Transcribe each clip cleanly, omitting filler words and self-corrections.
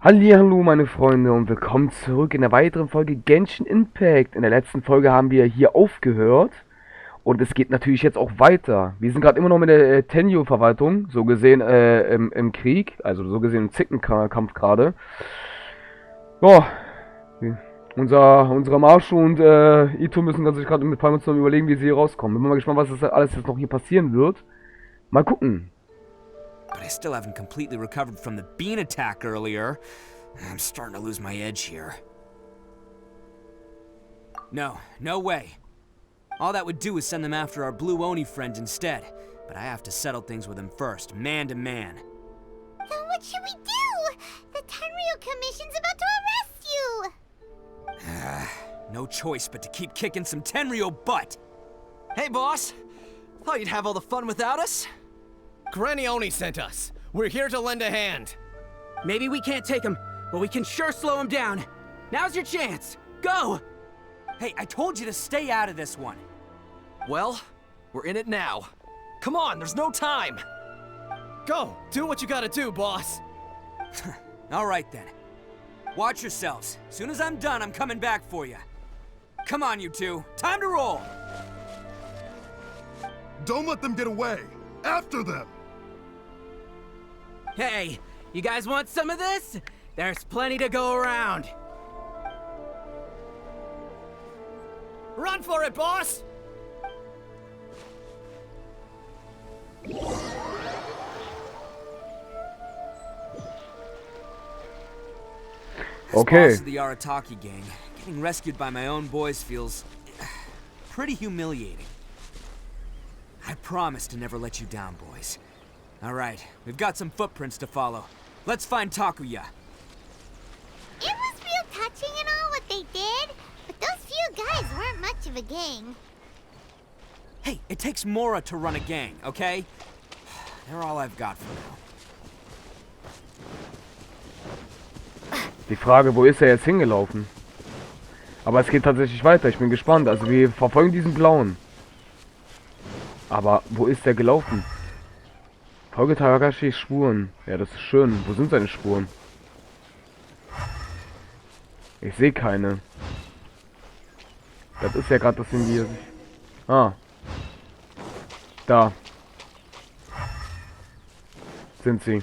Hallihallo meine Freunde und willkommen zurück in der weiteren Folge Genshin Impact. In der letzten Folge haben wir hier aufgehört und es geht natürlich jetzt auch weiter. Wir sind gerade immer noch mit der Tenyo-Verwaltung, so gesehen im Krieg, also so gesehen im Zickenkampf gerade. Ja, unsere Marsche und Ito müssen sich gerade mit Palmen zusammen überlegen, wie sie hier rauskommen. Bin mal gespannt, was das alles jetzt noch hier passieren wird. Mal gucken. But I still haven't completely recovered from the bean attack earlier. I'm starting to lose my edge here. No way. All that would do is send them after our blue Oni friend instead. But I have to settle things with him first, man to man. Then what should we do? The Tenryu Commission's about to arrest you! No choice but to keep kicking some Tenryo butt. Hey, boss! Thought you'd have all the fun without us? Granny Oni sent us. We're here to lend a hand. Maybe we can't take him, but we can sure slow him down. Now's your chance. Go! Hey, I told you to stay out of this one. Well, we're in it now. Come on, there's no time. Go, do what you gotta do, boss. All right then. Watch yourselves. Soon as I'm done, I'm coming back for you. Come on, you two. Time to roll. Don't let them get away. After them. Hey, you guys want some of this? There's plenty to go around. Run for it, boss! Okay. As boss of the Arataki gang, getting rescued by my own boys feels pretty humiliating. I promise to never let you down, boys. All right, we've got some footprints to follow. Let's find Takuya. It was real touching and all what they did, but those few guys weren't much of a gang. Hey, it takes Mora to run a gang, okay? They're all I've got for now. Die Frage, wo ist er jetzt hingelaufen? Aber es geht tatsächlich weiter, ich bin gespannt. Also wir verfolgen diesen Blauen. Aber wo ist der gelaufen? Folge Takashis Spuren. Ja, das ist schön. Wo sind seine Spuren? Ich sehe keine. Das ist ja gerade das in die... Ah. Da. Sind sie.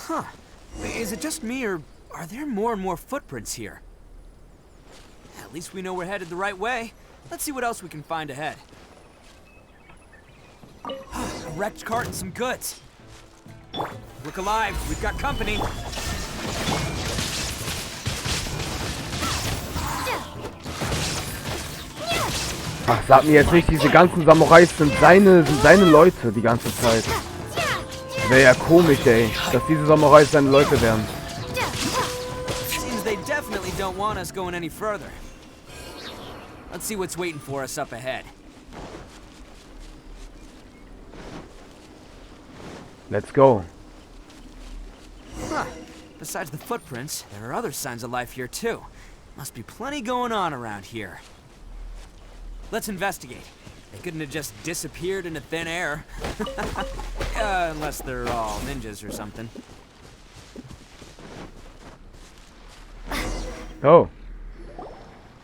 Huh. Is it just me, or are there more and more footprints here? At least we know we're headed the right way. Let's see what else we can find ahead. A wrecked cart and some goods. Look alive, we've got company. Ach, sag mir jetzt nicht, diese ganzen Samurais sind seine Leute die ganze Zeit. Wäre ja komisch, ey, dass diese Samurais seine Leute wären. Seems they definitely don't want us going any further. Let's see what's waiting for us up ahead. Let's go. Huh. Besides the footprints, there are other signs of life here too. Must be plenty going on around here. Let's investigate. They couldn't have just disappeared into thin air. Unless they're all ninjas or something. Oh.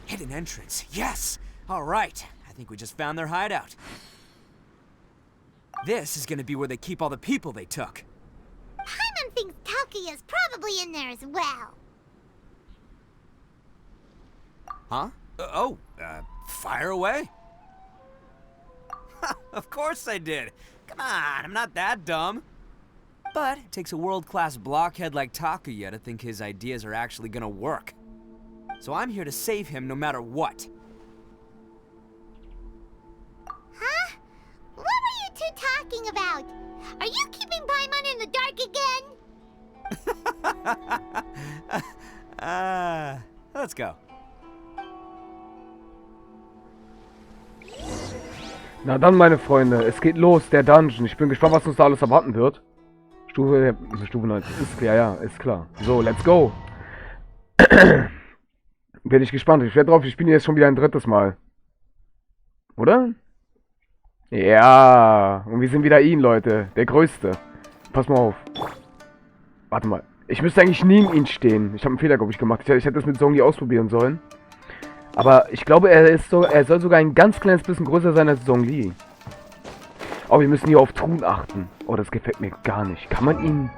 Hidden entrance, yes! Alright, I think we just found their hideout. This is gonna be where they keep all the people they took. Paimon thinks Takuya's probably in there as well. Huh? Fire away? Of course I did. Come on, I'm not that dumb. But it takes a world-class blockhead like Takuya to think his ideas are actually gonna work. So I'm here to save him no matter what. Huh? What were you two talking about? Are you keeping Paimon in the dark again? Let's go. Na dann, meine Freunde, es geht los, der Dungeon. Ich bin gespannt, was uns da alles erwarten wird. Stufe 9. Ist klar, ja, ist klar. So, let's go. Bin ich gespannt. Ich werde drauf, ich spiele jetzt schon wieder ein drittes Mal. Oder? Ja. Und wir sind wieder ihn, Leute. Der Größte. Pass mal auf. Warte mal. Ich müsste eigentlich neben ihn stehen. Ich habe einen Fehler, glaube ich, gemacht. Ich hätte das mit Zhongli ausprobieren sollen. Aber ich glaube, er soll sogar ein ganz kleines bisschen größer sein als Zhongli. Aber wir müssen hier auf Truhen achten. Oh, das gefällt mir gar nicht. Kann man ihn...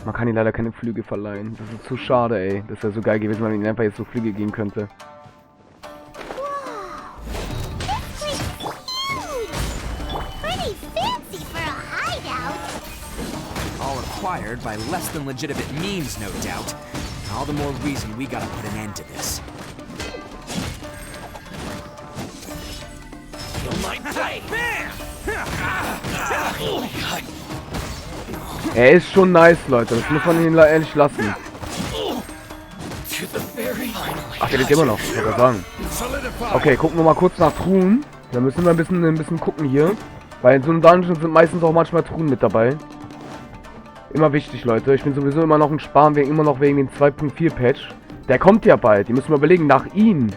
Man kann ihm leider keine Flügel verleihen. Das ist zu schade, ey. Das wäre so geil gewesen, wenn man ihm einfach jetzt so Flügel geben könnte. All acquired by less than legitimate means, no doubt. All the more reason we gotta put an end to this. Er ist schon nice, Leute. Das muss man ihn ehrlich lassen. Ach, der lebt immer noch. Ich wollte sagen. Okay, gucken wir mal kurz nach Truhen. Da müssen wir ein bisschen gucken hier. Weil in so einem Dungeon sind meistens auch manchmal Truhen mit dabei. Immer wichtig, Leute. Ich bin sowieso immer noch ein Sparen, immer noch wegen dem 2.4 Patch. Der kommt ja bald. Die müssen wir überlegen. Nach ihm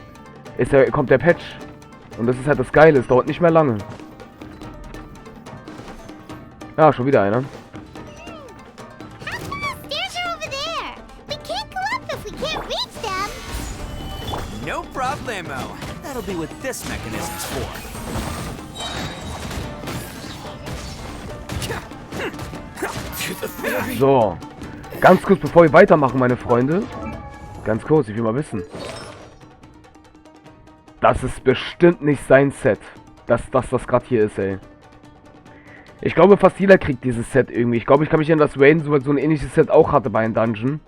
kommt der Patch. Und das ist halt das Geile. Es dauert nicht mehr lange. Ja, schon wieder einer. No problemo. That'll be what this mechanism's for. So. Ganz kurz, bevor wir weitermachen, meine Freunde. Ganz kurz, ich will mal wissen. Das ist bestimmt nicht sein Set. Das gerade hier ist, ey. Ich glaube, fast jeder kriegt dieses Set irgendwie. Ich glaube, ich kann mich erinnern, dass Wayne so ein ähnliches Set auch hatte bei einem Dungeon.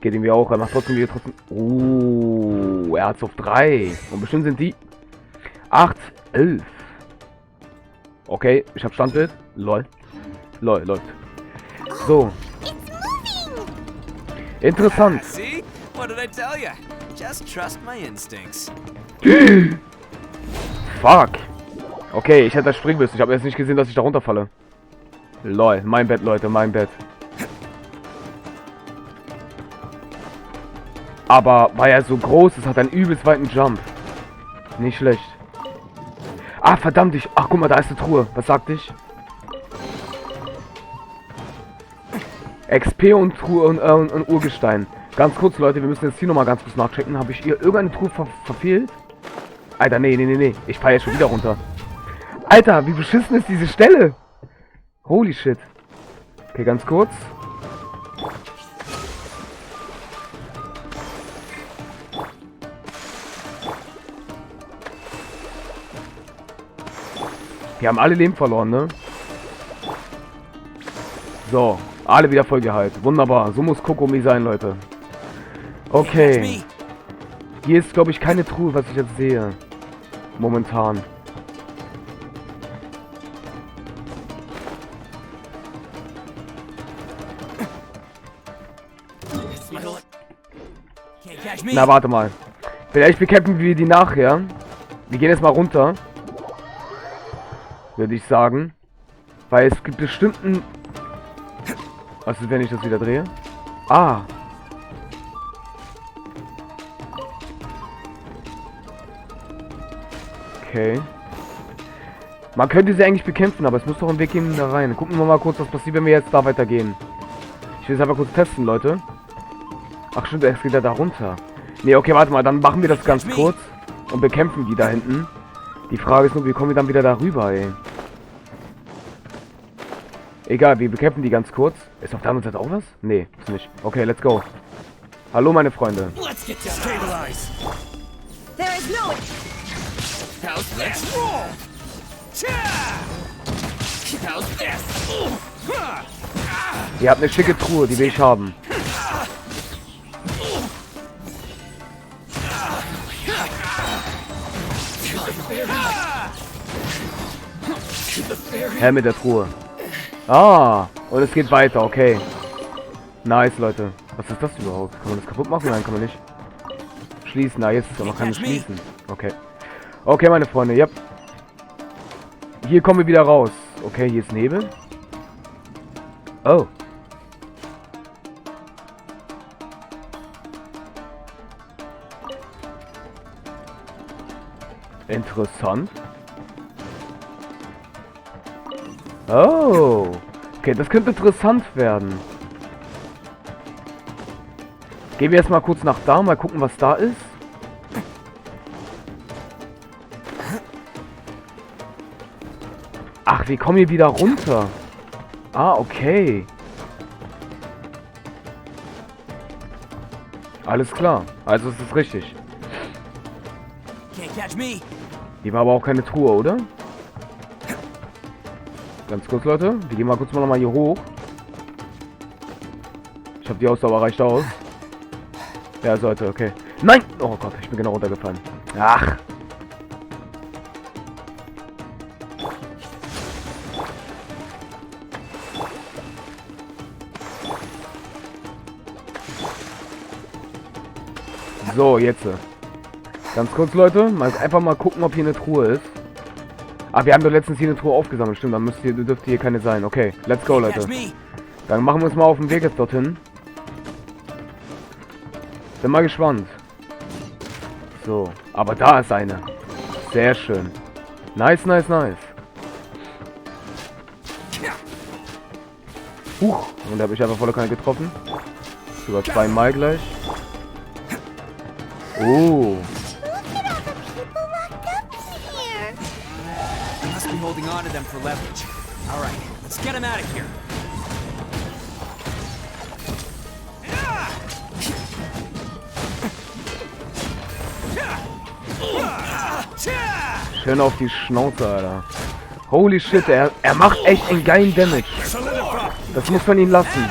Geht irgendwie auch. Er macht trotzdem wieder Oh, er hat's auf 3. Und bestimmt sind die 8, 11. Okay, ich hab Standbild. Lol. Lol, läuft. So. Interessant. See? What did I tell you? Just trust my instincts. Fuck. Okay, ich hätte das springen müssen. Ich habe jetzt nicht gesehen, dass ich da runterfalle. Lol, mein Bett, Leute, mein Bett. Aber weil er so groß ist, hat er einen übelst weiten Jump. Nicht schlecht. Ah, verdammt, Ach, guck mal, da ist eine Truhe. Was sagt ich? XP und Truhe und Urgestein. Ganz kurz, Leute, wir müssen jetzt hier nochmal ganz kurz nachchecken. Habe ich hier irgendeine Truhe verfehlt? Alter, nee. Ich fahre jetzt schon wieder runter. Alter, wie beschissen ist diese Stelle? Holy shit. Okay, ganz kurz. Wir haben alle Leben verloren, ne? So, alle wieder voll geheilt. Wunderbar, so muss Kokomi sein, Leute. Okay. Hier ist, glaube ich, keine Truhe, was ich jetzt sehe. Momentan. Na, warte mal. Vielleicht bekämpfen wir die nachher. Wir gehen jetzt mal runter. Würde ich sagen. Weil es gibt bestimmten... Was ist, wenn ich das wieder drehe? Ah. Okay. Man könnte sie eigentlich bekämpfen, aber es muss doch ein Weg gehen da rein. Gucken wir mal kurz, was passiert, wenn wir jetzt da weitergehen. Ich will es einfach kurz testen, Leute. Ach stimmt, es geht ja da runter. Ne, okay, warte mal, dann machen wir das ganz kurz und bekämpfen die da hinten. Die Frage ist nur, wie kommen wir dann wieder darüber, ey? Egal, wir bekämpfen die ganz kurz. Ist auf der anderen Seite auch was? Nee, ist nicht. Okay, let's go. Hallo, meine Freunde. Let's get down. Stabilize. There is no... How's this? Roll. How's this? Ihr habt eine schicke Truhe, die will ich haben. Hä, mit der Truhe. Ah, und es geht weiter, okay. Nice, Leute. Was ist das überhaupt? Kann man das kaputt machen? Nein, kann man nicht. Schließen, na jetzt, man kann es schließen. Okay. Okay, meine Freunde, yep. Hier kommen wir wieder raus. Okay, hier ist Nebel. Oh. Interessant. Oh. Okay, das könnte interessant werden. Gehen wir erstmal kurz nach da, mal gucken, was da ist. Ach, wir kommen hier wieder runter. Ah, okay. Alles klar. Also es ist richtig. Can't catch me. Hier war aber auch keine Truhe, oder? Ganz kurz, Leute. Wir gehen mal kurz nochmal hier hoch. Ich habe die Ausdauer reicht aus. Ja, sollte, okay. Nein! Oh Gott, ich bin genau runtergefallen. Ach. So, jetzt. Ganz kurz, Leute. Einfach mal gucken, ob hier eine Truhe ist. Ah, wir haben doch letztens hier eine Truhe aufgesammelt. Stimmt, dann dürfte hier keine sein. Okay, let's go, Leute. Dann machen wir uns mal auf den Weg jetzt dorthin. Bin mal gespannt. So, aber da ist eine. Sehr schön. Nice, nice, nice. Huch, und da habe ich einfach voller keine getroffen. Sogar zweimal gleich. Oh. Must be holding on to them for leverage. All right, let's get him out of here. Schön auf die Schnauze, Alter. Holy shit, er macht echt einen geilen Damage. Das muss man ihn lassen.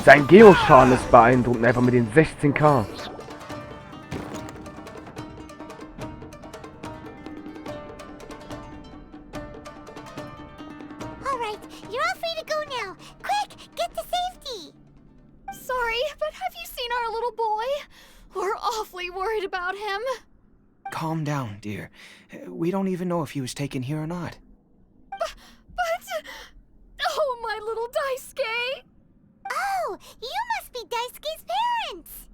Sein Geoschaden ist beeindruckend, einfach mit den 16k. Alright, you're all free to go now. Quick, get to safety. Sorry, but have you seen our little boy? We're awfully worried about him. Calm down, dear. We don't even know if he was taken here or not. But... Oh, my little Daisuke! Oh, you must be Daisuke's parents.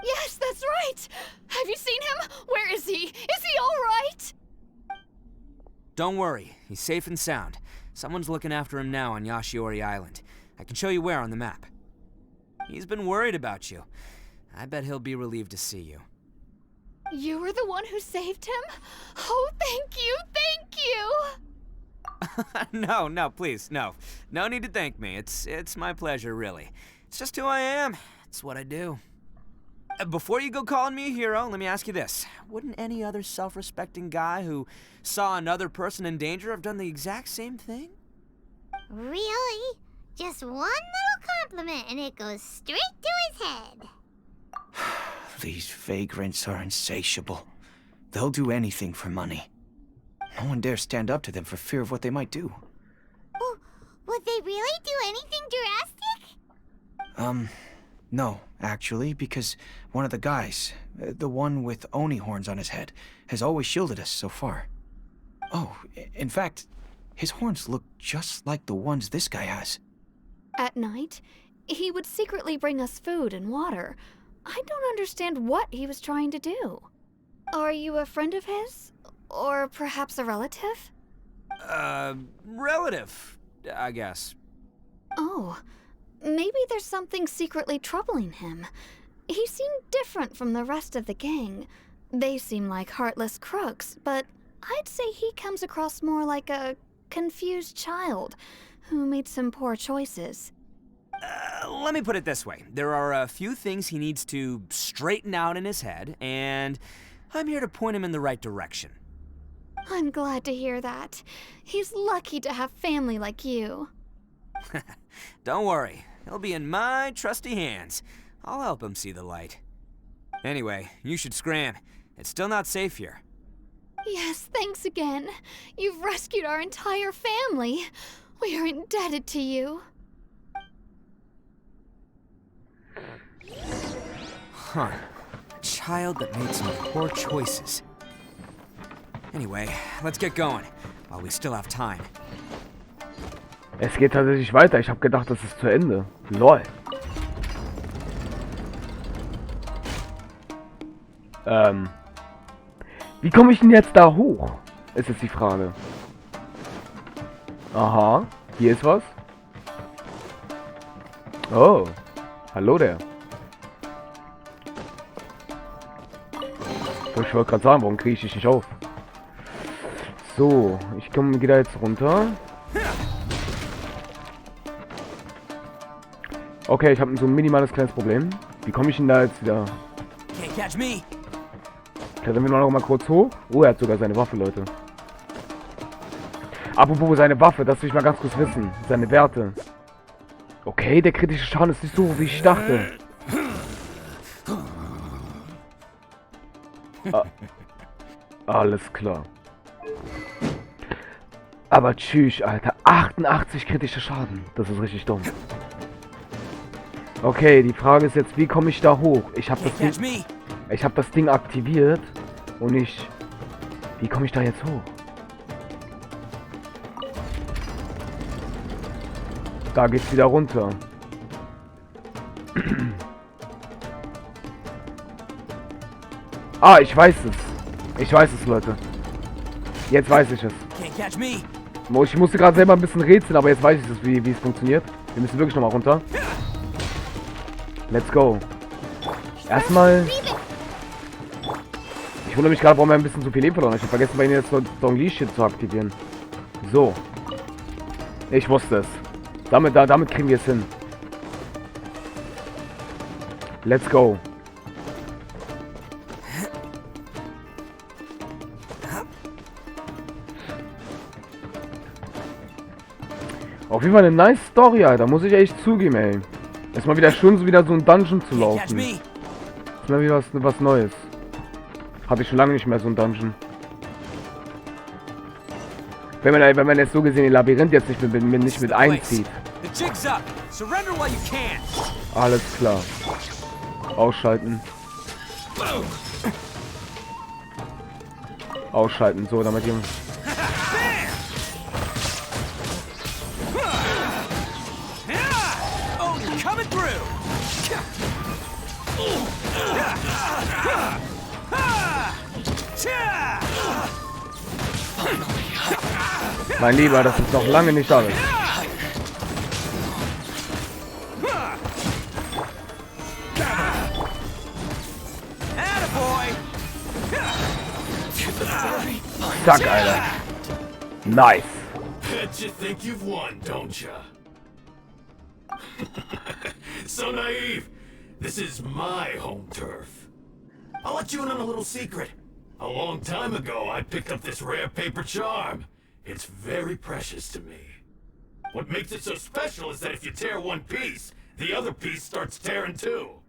Yes, that's right. Have you seen him? Where is he? Is he all right? Don't worry, he's safe and sound. Someone's looking after him now on Yashiori Island. I can show you where on the map. He's been worried about you. I bet he'll be relieved to see you. You were the one who saved him? Oh, thank you, thank you! No, please, no. No need to thank me. It's my pleasure, really. It's just who I am. It's what I do. Before you go calling me a hero, let me ask you this. Wouldn't any other self-respecting guy who saw another person in danger have done the exact same thing? Really? Just one little compliment and it goes straight to his head. These vagrants are insatiable. They'll do anything for money. No one dares stand up to them for fear of what they might do. Oh, would they really do anything drastic? No, actually, because one of the guys, the one with Oni horns on his head, has always shielded us so far. Oh, in fact, his horns look just like the ones this guy has. At night, he would secretly bring us food and water. I don't understand what he was trying to do. Are you a friend of his? Or perhaps a relative? Relative, I guess. Oh, maybe there's something secretly troubling him. He seemed different from the rest of the gang. They seem like heartless crooks, but I'd say he comes across more like a confused child who made some poor choices. Let me put it this way. There are a few things he needs to straighten out in his head, and I'm here to point him in the right direction. I'm glad to hear that. He's lucky to have family like you. Don't worry. He'll be in my trusty hands. I'll help him see the light. Anyway, you should scram. It's still not safe here. Yes, thanks again. You've rescued our entire family. We are indebted to you. Huh. A child that made some poor choices. Anyway, let's get going, while we still have time. Es geht tatsächlich weiter. Ich habe gedacht, das ist zu Ende. Lol. Wie komme ich denn jetzt da hoch? Ist jetzt die Frage. Aha. Hier ist was. Oh. Hallo der. Ich wollte gerade sagen, warum kriege ich dich nicht auf? So, gehe da jetzt runter. Okay, ich habe so ein minimales kleines Problem. Wie komme ich denn da jetzt wieder? Klettern wir noch mal kurz hoch. Oh, er hat sogar seine Waffe, Leute. Apropos seine Waffe, das will ich mal ganz kurz wissen. Seine Werte. Okay, der kritische Schaden ist nicht so, wie ich dachte. Alles klar. Aber tschüss, Alter. 88 kritischer Schaden. Das ist richtig dumm. Okay, die Frage ist jetzt, wie komme ich da hoch? Ich habe das Ding aktiviert und wie komme ich da jetzt hoch? Da geht's wieder runter. Ah, ich weiß es. Ich weiß es, Leute. Jetzt weiß ich es. Ich musste gerade selber ein bisschen rätseln, aber jetzt weiß ich es, wie es funktioniert. Wir müssen wirklich nochmal runter. Let's go. Erstmal... Ich wundere mich gerade, warum er ein bisschen zu viel Leben verloren hat. Ich habe vergessen, bei ihnen jetzt Dongli-Shit zu aktivieren. So. Ich wusste es. Damit kriegen wir es hin. Let's go. Auf jeden Fall eine nice Story, Alter. Muss ich echt zugeben, ey. Ist mal wieder schön, so ein Dungeon zu laufen. Ist mal wieder was Neues. Hatte ich schon lange nicht mehr so ein Dungeon. Wenn man jetzt so gesehen den Labyrinth jetzt nicht mit einzieht. Alles klar. Ausschalten. Ausschalten, so, damit Jungs. Mein Lieber, das ist noch lange nicht alles. Zack, Alter. Nice. Bet you think you've won, don't ya? So naive. This is my home turf. I'll let you in on a little secret. A long time ago, I picked up this rare paper charm. It's very precious to me. What makes it so special is that if you tear one piece, the other piece starts tearing too.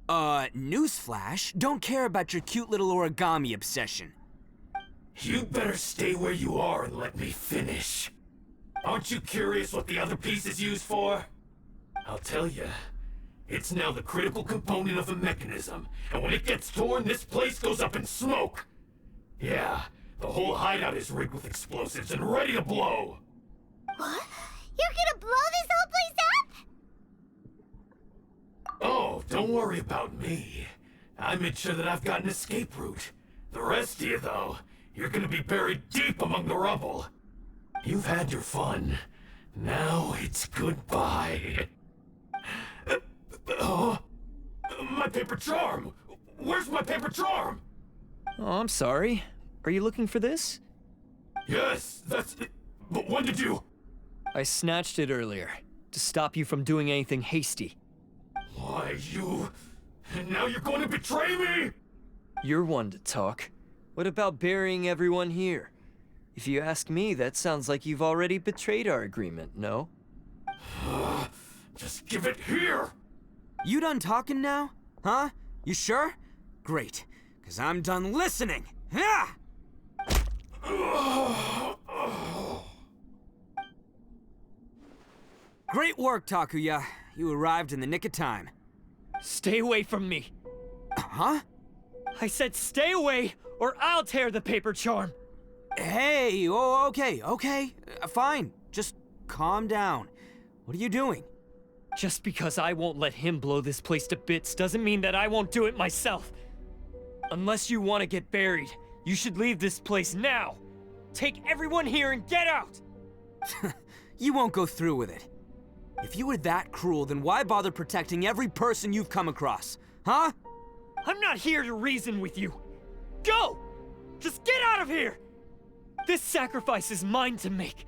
Newsflash, don't care about your cute little origami obsession. You better stay where you are and let me finish. Aren't you curious what the other piece is used for? I'll tell you. It's now the critical component of a mechanism, and when it gets torn, this place goes up in smoke. Yeah, the whole hideout is rigged with explosives and ready to blow. What? You're gonna blow this whole place up? Oh, don't worry about me. I made sure that I've got an escape route. The rest of you, though, you're gonna be buried deep among the rubble. You've had your fun. Now it's goodbye. My paper charm! Where's my paper charm? Oh, I'm sorry. Are you looking for this? Yes, that's it. But when did you... I snatched it earlier, to stop you from doing anything hasty. Why, you... And now you're going to betray me? You're one to talk. What about burying everyone here? If you ask me, that sounds like you've already betrayed our agreement, no? Just give it here! You done talking now? Huh? You sure? Great, because I'm done listening. Yeah! Great work, Takuya. You arrived in the nick of time. Stay away from me. Huh? I said stay away, or I'll tear the paper charm. Hey, oh, okay. Fine. Just calm down. What are you doing? Just because I won't let him blow this place to bits doesn't mean that I won't do it myself. Unless you want to get buried, you should leave this place now. Take everyone here and get out! You won't go through with it. If you were that cruel, then why bother protecting every person you've come across? Huh? I'm not here to reason with you. Go! Just get out of here! This sacrifice is mine to make.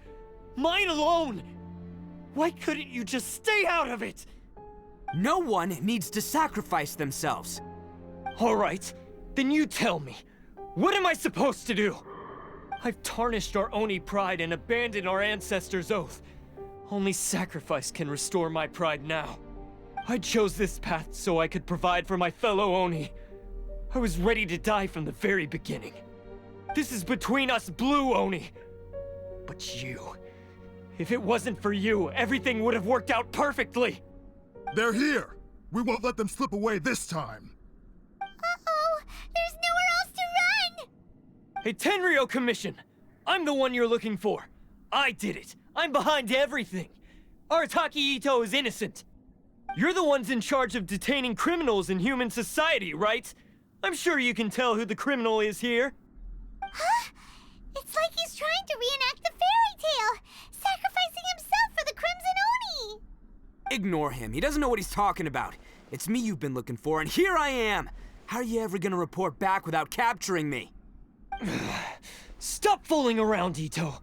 Mine alone! Why couldn't you just stay out of it? No one needs to sacrifice themselves. All right, then you tell me. What am I supposed to do? I've tarnished our Oni pride and abandoned our ancestors' oath. Only sacrifice can restore my pride now. I chose this path so I could provide for my fellow Oni. I was ready to die from the very beginning. This is between us Blue Oni. But you... if it wasn't for you, everything would have worked out perfectly! They're here! We won't let them slip away this time! Uh-oh! There's nowhere else to run! Hey, Tenryo Commission! I'm the one you're looking for. I did it. I'm behind everything. Arataki Ito is innocent. You're the ones in charge of detaining criminals in human society, right? I'm sure you can tell who the criminal is here. Huh? It's like he's trying to reenact the fairy tale, sacrificing himself for the Crimson Oni! Ignore him. He doesn't know what he's talking about. It's me you've been looking for, and here I am! How are you ever gonna report back without capturing me? Stop fooling around, Ito.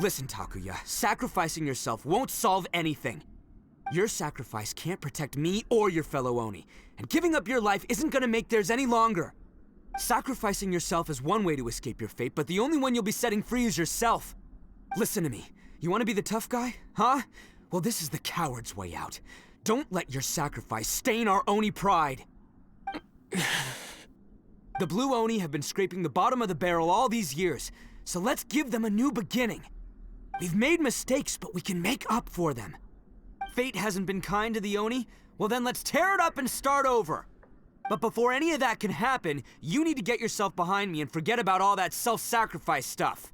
Listen, Takuya, sacrificing yourself won't solve anything. Your sacrifice can't protect me or your fellow Oni, and giving up your life isn't gonna make theirs any longer. Sacrificing yourself is one way to escape your fate, but the only one you'll be setting free is yourself. Listen to me. You want to be the tough guy? Huh? Well, this is the coward's way out. Don't let your sacrifice stain our Oni pride. The Blue Oni have been scraping the bottom of the barrel all these years, so let's give them a new beginning. We've made mistakes, but we can make up for them. Fate hasn't been kind to the Oni? Well then let's tear it up and start over. But before any of that can happen, you need to get yourself behind me and forget about all that self-sacrifice stuff.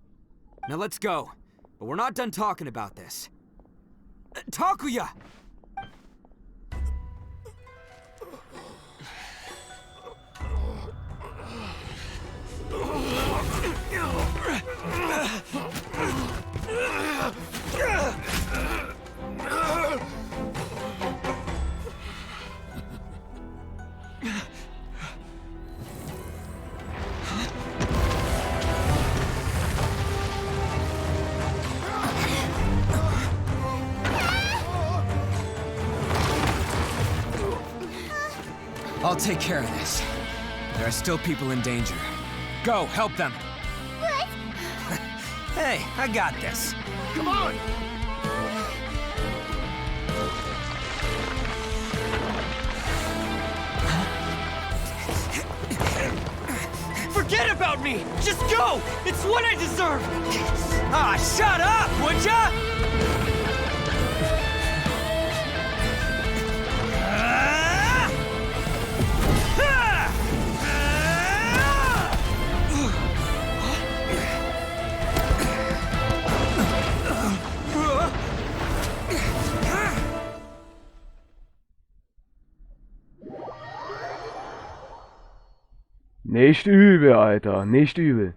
Now let's go. But we're not done talking about this. Takuya! I'll take care of this. There are still people in danger. Go, help them. What? Hey, I got this. Come on! Forget about me! Just go! It's what I deserve! Ah, shut up, would ya? Nicht übel, Alter. Nicht übel.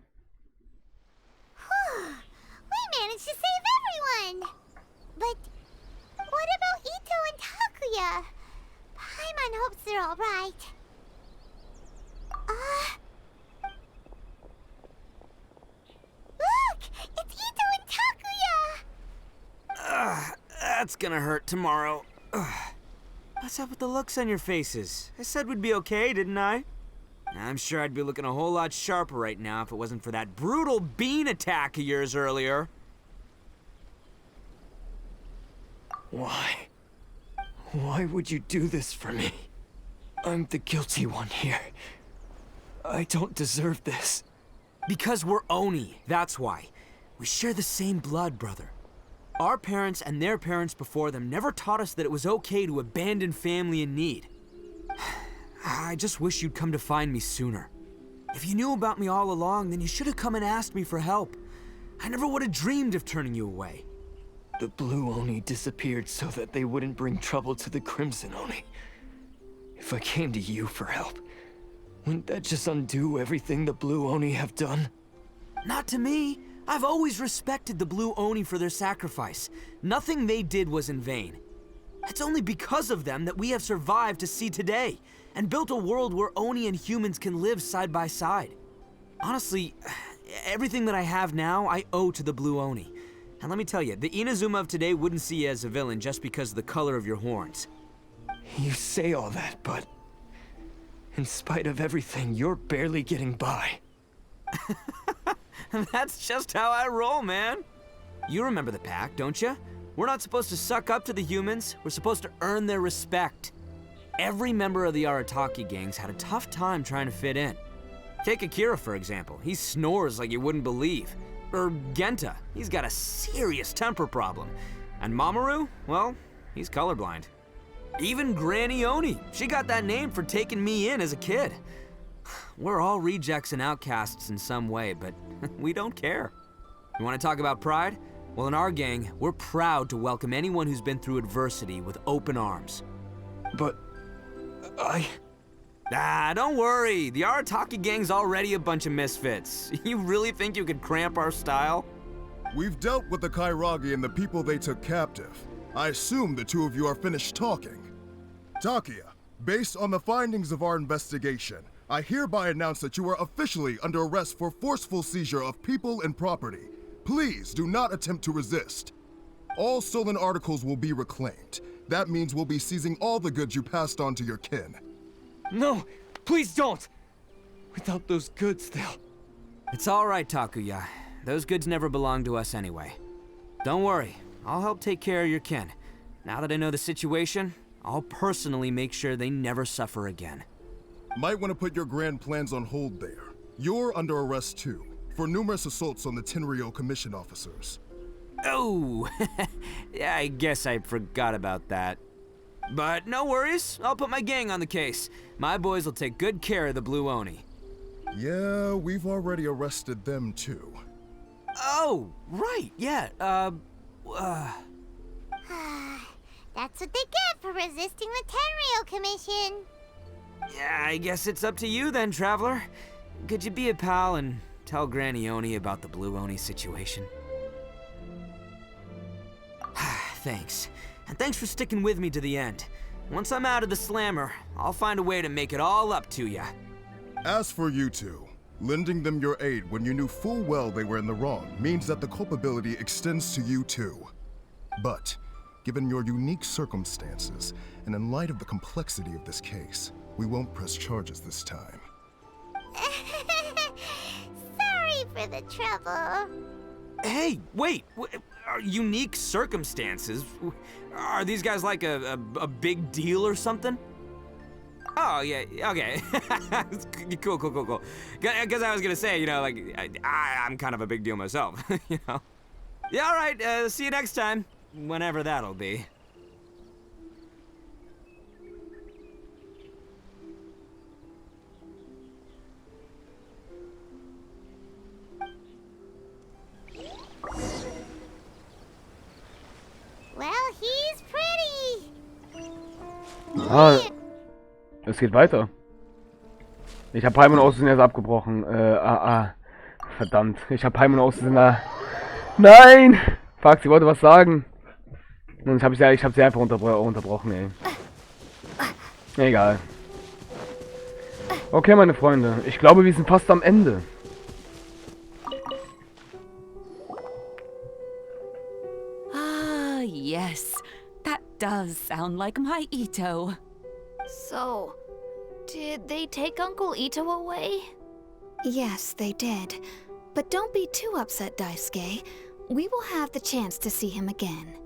We managed to save everyone! But what about Ito and Takuya? Paimon hopes they're alright. Look! It's Ito and Takuya! That's gonna hurt tomorrow. What's up with the looks on your faces? I said we'd be okay, didn't I? I'm sure I'd be looking a whole lot sharper right now if it wasn't for that brutal bean attack of yours earlier. Why? Why would you do this for me? I'm the guilty one here. I don't deserve this. Because we're Oni, that's why. We share the same blood, brother. Our parents and their parents before them never taught us that it was okay to abandon family in need. I just wish you'd come to find me sooner. If you knew about me all along, then you should have come and asked me for help. I never would have dreamed of turning you away. The Blue Oni disappeared so that they wouldn't bring trouble to the Crimson Oni. If I came to you for help, wouldn't that just undo everything the Blue Oni have done? Not to me. I've always respected the Blue Oni for their sacrifice. Nothing they did was in vain. It's only because of them that we have survived to see today, and built a world where Oni and humans can live side by side. Honestly, everything that I have now, I owe to the Blue Oni. And let me tell you, the Inazuma of today wouldn't see you as a villain just because of the color of your horns. You say all that, but in spite of everything, you're barely getting by. That's just how I roll, man. You remember the pact, don't you? We're not supposed to suck up to the humans. We're supposed to earn their respect. Every member of the Arataki gangs had a tough time trying to fit in. Take Akira, for example. He snores like you wouldn't believe. Or Genta. He's got a serious temper problem. And Mamoru, well, he's colorblind. Even Granny Oni. She got that name for taking me in as a kid. We're all rejects and outcasts in some way, but we don't care. You want to talk about pride? Well, in our gang, we're proud to welcome anyone who's been through adversity with open arms. But Don't worry. The Arataki gang's already a bunch of misfits. You really think you could cramp our style? We've dealt with the Kairagi and the people they took captive. I assume the two of you are finished talking. Takuya, based on the findings of our investigation, I hereby announce that you are officially under arrest for forceful seizure of people and property. Please do not attempt to resist. All stolen articles will be reclaimed. That means we'll be seizing all the goods you passed on to your kin. no, please don't! Without those goods, they'll... It's all right, Takuya. Those goods never belonged to us anyway. Don't worry. I'll help take care of your kin. Now that I know the situation, I'll personally make sure they never suffer again. Might want to put your grand plans on hold there. You're under arrest too, for numerous assaults on the Tenryou Commission officers. Oh, yeah, I guess I forgot about that. But no worries, I'll put my gang on the case. My boys will take good care of the Blue Oni. Yeah, we've already arrested them too. Oh, right, yeah, That's what they get for resisting the Tenryou Commission. Yeah, I guess it's up to you then, Traveler. Could you be a pal and tell Granny Oni about the Blue Oni situation? Thanks. And thanks for sticking with me to the end. Once I'm out of the slammer, I'll find a way to make it all up to ya. As for you two, lending them your aid when you knew full well they were in the wrong means that the culpability extends to you too. But, given your unique circumstances, and in light of the complexity of this case, we won't press charges this time. Sorry for the trouble. Hey, wait! Unique circumstances? Are these guys like a big deal or something? Oh, yeah, okay. Cool. Because I was gonna say, you know, like, I'm kind of a big deal myself, you know? Yeah, all right, see you next time. Whenever that'll be. Well, he's pretty. Es geht weiter. Ich habe Paimon aus Versehen erst abgebrochen. Verdammt. Ich habe Paimon aus Versehen... Nein! Fuck, sie wollte was sagen. Und ich hab sie einfach unterbrochen, ey. Egal. Okay, meine Freunde. Ich glaube, wir sind fast am Ende. Ah, yes. That does sound like my Ito. So, did they take Uncle Ito away? Yes, they did. But don't be too upset, Daisuke. We will have the chance to see him again.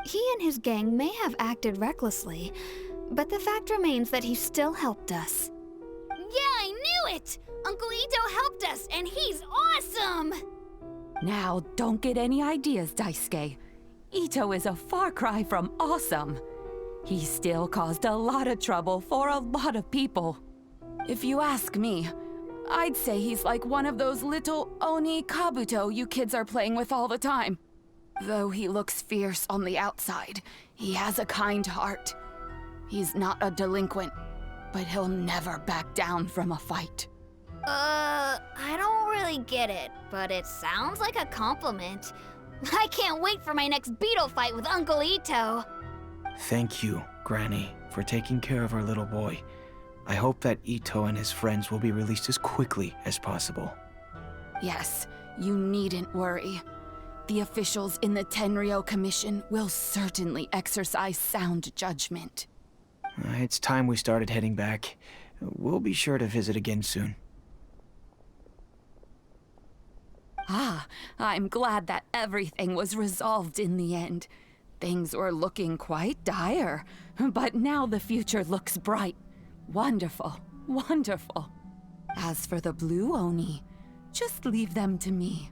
He and his gang may have acted recklessly, but the fact remains that he still helped us. Yeah, I knew it! Uncle Ito helped us, and he's awesome! Now, don't get any ideas, Daisuke. Ito is a far cry from awesome. He still caused a lot of trouble for a lot of people. If you ask me, I'd say he's like one of those little Oni Kabuto you kids are playing with all the time. Though he looks fierce on the outside, he has a kind heart. He's not a delinquent, but he'll never back down from a fight. I don't really get it, but it sounds like a compliment. I can't wait for my next beetle fight with Uncle Ito. Thank you, Granny, for taking care of our little boy. I hope that Ito and his friends will be released as quickly as possible. Yes, you needn't worry. The officials in the Tenryou Commission will certainly exercise sound judgment. It's time we started heading back. We'll be sure to visit again soon. Ah, I'm glad that everything was resolved in the end. Things were looking quite dire, but now the future looks bright. Wonderful, wonderful. As for the Blue Oni, just leave them to me.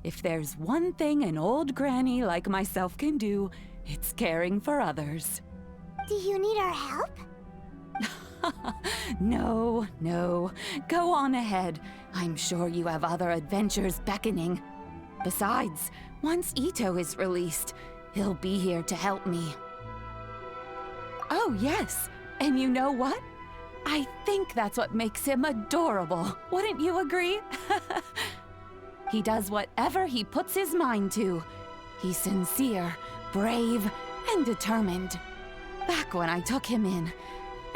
If there's one thing an old granny like myself can do, it's caring for others. Do you need our help? No, no. Go on ahead. I'm sure you have other adventures beckoning. Besides, once Ito is released, he'll be here to help me. Oh, yes. And you know what? I think that's what makes him adorable. Wouldn't you agree? He does whatever he puts his mind to. He's sincere, brave, and determined. Back when I took him in,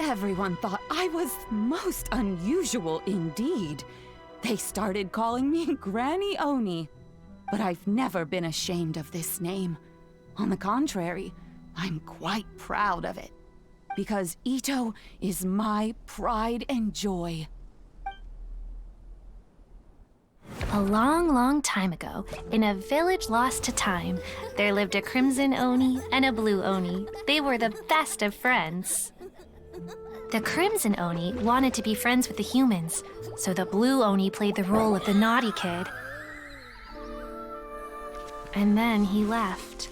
everyone thought I was most unusual indeed. They started calling me Granny Oni. But I've never been ashamed of this name. On the contrary, I'm quite proud of it. Because Ito is my pride and joy. A long, long time ago, in a village lost to time, there lived a crimson Oni and a blue Oni. They were the best of friends. The crimson Oni wanted to be friends with the humans, so the blue Oni played the role of the naughty kid. And then he left.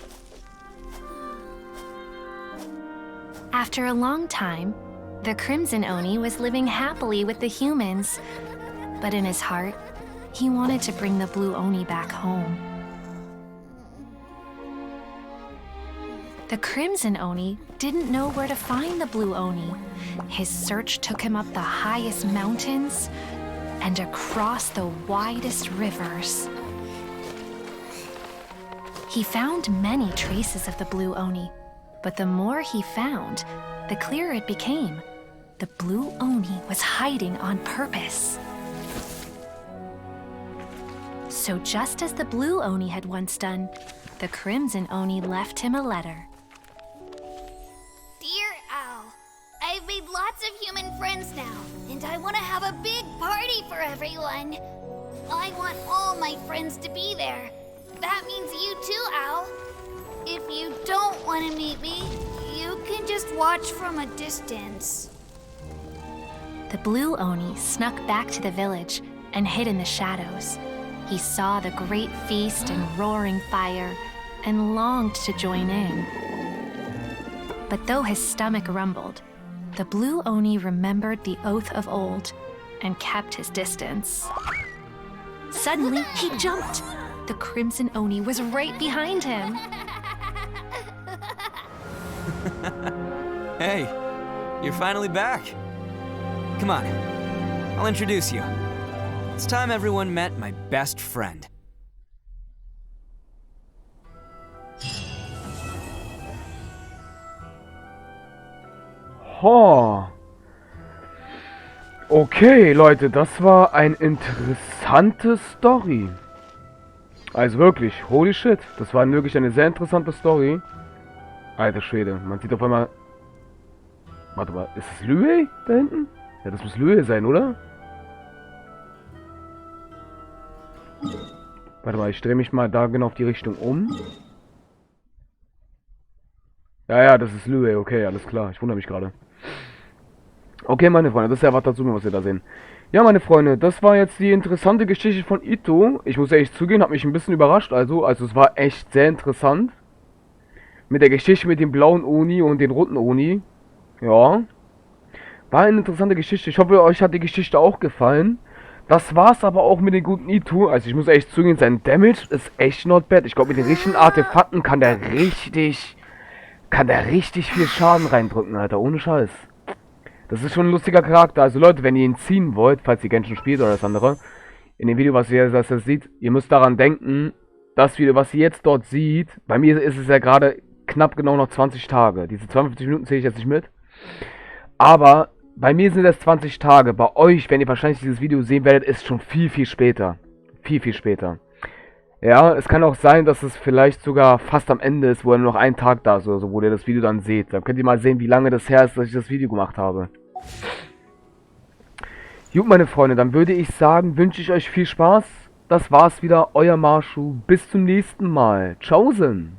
After a long time, the crimson Oni was living happily with the humans, but in his heart, he wanted to bring the blue Oni back home. The crimson Oni didn't know where to find the blue Oni. His search took him up the highest mountains and across the widest rivers. He found many traces of the blue Oni, but the more he found, the clearer it became. The blue Oni was hiding on purpose. So just as the blue Oni had once done, the crimson Oni left him a letter. Dear Owl, I've made lots of human friends now, and I want to have a big party for everyone. I want all my friends to be there. That means you too, Owl. If you don't want to meet me, you can just watch from a distance. The blue Oni snuck back to the village and hid in the shadows. He saw the great feast and roaring fire and longed to join in. But though his stomach rumbled, the blue Oni remembered the oath of old and kept his distance. Suddenly, he jumped. The crimson Oni was right behind him. Hey, you're finally back. Come on, I'll introduce you. It's time everyone met my best friend. Ha. Okay, Leute, das war eine interessante Story. Also wirklich, holy shit. Das war wirklich eine sehr interessante Story. Alter Schwede, man sieht auf einmal... Warte mal, ist es Lüe da hinten? Ja, das muss Lüe sein, oder? Warte mal, ich drehe mich mal da genau auf die Richtung um. Ja, das ist Lüe, okay, alles klar. Ich wundere mich gerade. Okay, meine Freunde, das ist ja was dazu, was wir da sehen. Ja, meine Freunde, das war jetzt die interessante Geschichte von Ito. Ich muss ehrlich zugeben, hat mich ein bisschen überrascht. Also es war echt sehr interessant. Mit der Geschichte mit dem blauen Oni und den roten Oni. Ja. War eine interessante Geschichte. Ich hoffe, euch hat die Geschichte auch gefallen. Das war's aber auch mit dem guten Ito. Also ich muss echt zugeben, sein Damage ist echt not bad. Ich glaube, mit den richtigen Artefakten kann der richtig viel Schaden reindrücken, Alter. Ohne Scheiß. Das ist schon ein lustiger Charakter. Also Leute, wenn ihr ihn ziehen wollt, falls ihr Genshin spielt oder das andere, in dem Video, was ihr das seht, ihr müsst daran denken, das Video, was ihr jetzt dort seht, bei mir ist es ja gerade knapp genau noch 20 Tage. Diese 52 Minuten zähle ich jetzt nicht mit. Aber bei mir sind es 20 Tage. Bei euch, wenn ihr wahrscheinlich dieses Video sehen werdet, ist schon viel, viel später. Viel, viel später. Ja, es kann auch sein, dass es vielleicht sogar fast am Ende ist, wo nur noch ein Tag da ist oder so, wo ihr das Video dann seht. Dann könnt ihr mal sehen, wie lange das her ist, dass ich das Video gemacht habe. Gut, meine Freunde, dann würde ich sagen, wünsche ich euch viel Spaß. Das war's wieder, euer Marschu. Bis zum nächsten Mal. Tschaußen.